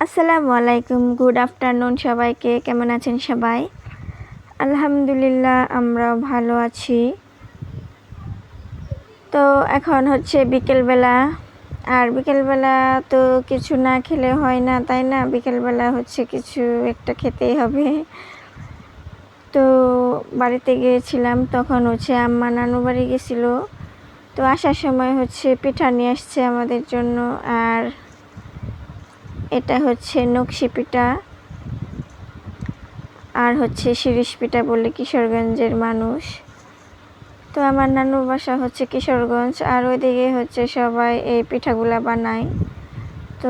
আসসালামু আলাইকুম, good afternoon সবাইকে। কেমন আছেন সবাই? আলহামদুলিল্লাহ, আমরাও ভালো আছি। তো এখন হচ্ছে বিকেলবেলা, আর বিকেলবেলা তো কিছু না খেলে হয় না, তাই না? বিকেলবেলা হচ্ছে কিছু একটা খেতেই হবে। তো বাড়িতে গিয়েছিলাম, তখন হচ্ছে আম্মা নানু বাড়ি গেছিলো। তো আসার সময় হচ্ছে পিঠা নিয়ে আসছে আমাদের জন্য, আর এটা হচ্ছে নকশি পিঠা, আর হচ্ছে শিরিষ পিঠা বলে কিশোরগঞ্জের মানুষ। তো আমার নানুর বাসা হচ্ছে কিশোরগঞ্জ, আর ওইদিকে হচ্ছে সবাই এই পিঠাগুলা বানায়। তো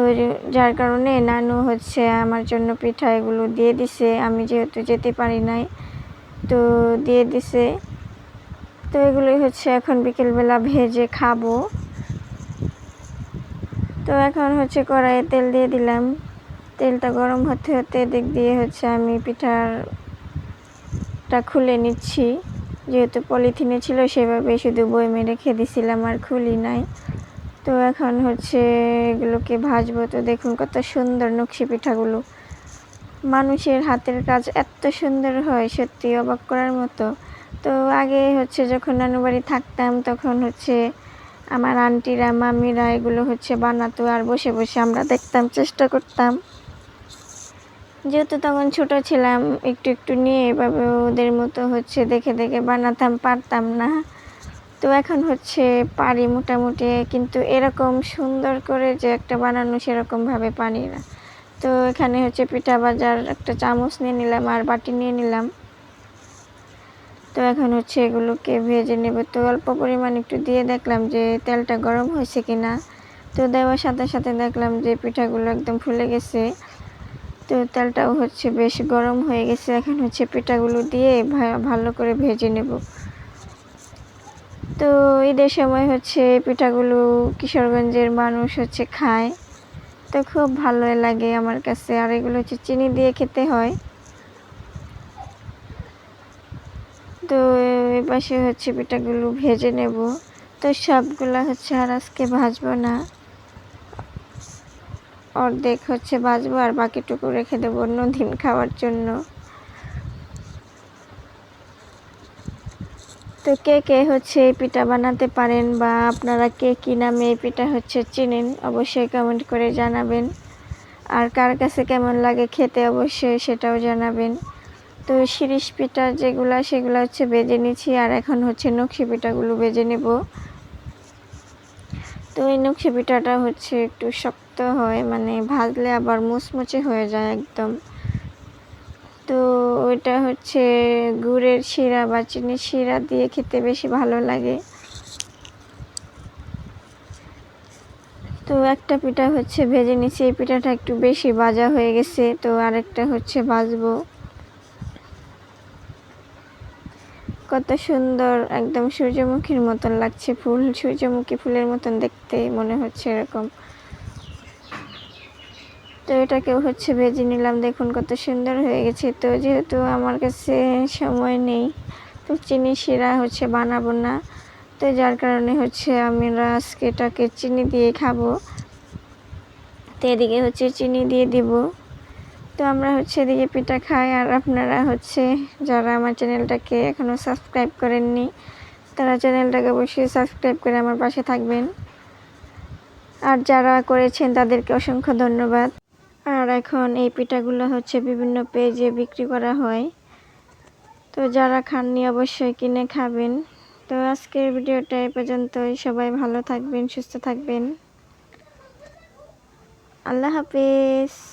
যার কারণে নানু হচ্ছে আমার জন্য পিঠা এগুলো দিয়ে দিছে, আমি যেহেতু যেতে পারি নাই তো দিয়ে দিছে। তো এগুলোই হচ্ছে এখন বিকেলবেলা ভেজে খাবো। তো এখন হচ্ছে কড়াইয়ে তেল দিয়ে দিলাম, তেলটা গরম হতে হতে দিক দিয়ে হচ্ছে আমি পিঠাটা খুলে নিচ্ছি। যেহেতু পলিথিনে ছিল সেভাবে শুধু বয়মে রেখে দিছিলাম, আর খুলি নাই। তো এখন হচ্ছে এগুলোকে ভাজবো। তো দেখুন কত সুন্দর নকশি পিঠাগুলো, মানুষের হাতের কাজ এত সুন্দর হয়, সত্যি অবাক করার মতো। তো আগে হচ্ছে যখন নানু বাড়ি থাকতাম তখন হচ্ছে আমার আন্টিরা মামিরা এগুলো হচ্ছে বানাতো, আর বসে বসে আমরা দেখতাম, চেষ্টা করতাম। যেহেতু তখন ছোট ছিলাম, একটু একটু নিয়ে এভাবে ওদের মতো হচ্ছে দেখে দেখে বানাতাম, পারতাম না। তো এখন হচ্ছে পারি মোটামুটি, কিন্তু এরকম সুন্দর করে যে একটা বানানো সেরকমভাবে পারি না। তো এখানে হচ্ছে পিঠা ভাজার একটা চামচ নিয়ে নিলাম আর বাটি নিয়ে নিলাম। তো এখন হচ্ছে এগুলোকে ভেজে নেব। তো অল্প পরিমাণ একটু দিয়ে দেখলাম যে তেলটা গরম হয়েছে কিনা। তো দেওয়ার সাথে সাথে দেখলাম যে পিঠাগুলো একদম ফুলে গেছে। তো তেলটাও হচ্ছে বেশ গরম হয়ে গেছে। এখন হচ্ছে পিঠাগুলো দিয়ে ভালো করে ভেজে নেব। তো ঈদের সময় হচ্ছে পিঠাগুলো কিশোরগঞ্জের মানুষ হচ্ছে খায়, তো খুব ভালো লাগে আমার কাছে। আর এগুলো হচ্ছে চিনি দিয়ে খেতে হয়। তো এই পাশে হচ্ছে পিঠাগুলো ভেজে নেব। তো সবগুলা হচ্ছে আর আজকে ভাজবো না, অর্ধেক হচ্ছে ভাজবো আর বাকিটুকু রেখে দেবো অন্যদিন খাওয়ার জন্য। তো কে কে হচ্ছে এই পিঠা বানাতে পারেন, বা আপনারা কে কী নামে এই পিঠা হচ্ছে চিনেন, অবশ্যই কমেন্ট করে জানাবেন। আর কার কাছে কেমন লাগে খেতে অবশ্যই সেটাও জানাবেন। তো শিরিষ পিঠা সেগুলো হচ্ছে ভেজে নিচ্ছি, আর এখন হচ্ছে নকশি পিঠাগুলো ভেজে নেব। তো এই নকশি পিঠাটা হচ্ছে একটু শক্ত হয়, মানে ভাজলে আবার মুচমুচে হয়ে যায় একদম। তো ওইটা হচ্ছে গুড়ের শিরা বা চিনির শিরা দিয়ে খেতে বেশি ভালো লাগে। তো একটা পিঠা হচ্ছে ভেজে নিচ্ছি, এই পিঠাটা একটু বেশি ভাজা হয়ে গেছে। তো আরেকটা হচ্ছে ভাজবো। কত সুন্দর, একদম সূর্যমুখীর মতন লাগছে ফুল, সূর্যমুখী ফুলের মতন দেখতে মনে হচ্ছে এরকম। তো এটাকেও হচ্ছে ভেজে নিলাম, দেখুন কত সুন্দর হয়ে গেছে। তো যেহেতু আমার কাছে সময় নেই, তো চিনি শিরা হচ্ছে বানাবো না, তো যার কারণে হচ্ছে আমরা আজকে এটাকে চিনি দিয়ে খাবো। তো এদিকে হচ্ছে চিনি দিয়ে দিব। তো আমরা হচ্ছে এদিকে পিঠা খাই, আর আপনারা হচ্ছে যারা আমার চ্যানেলটাকে এখনও সাবস্ক্রাইব করেননি তারা চ্যানেলটাকে অবশ্যই সাবস্ক্রাইব করে আমার পাশে থাকবেন, আর যারা করেছেন তাদেরকে অসংখ্য ধন্যবাদ। আর এখন এই পিঠাগুলো হচ্ছে বিভিন্ন পেজে বিক্রি করা হয়, তো যারা খাননি অবশ্যই কিনে খাবেন। তো আজকের ভিডিওটা এই পর্যন্তই। সবাই ভালো থাকবেন, সুস্থ থাকবেন। আল্লাহ হাফেজ।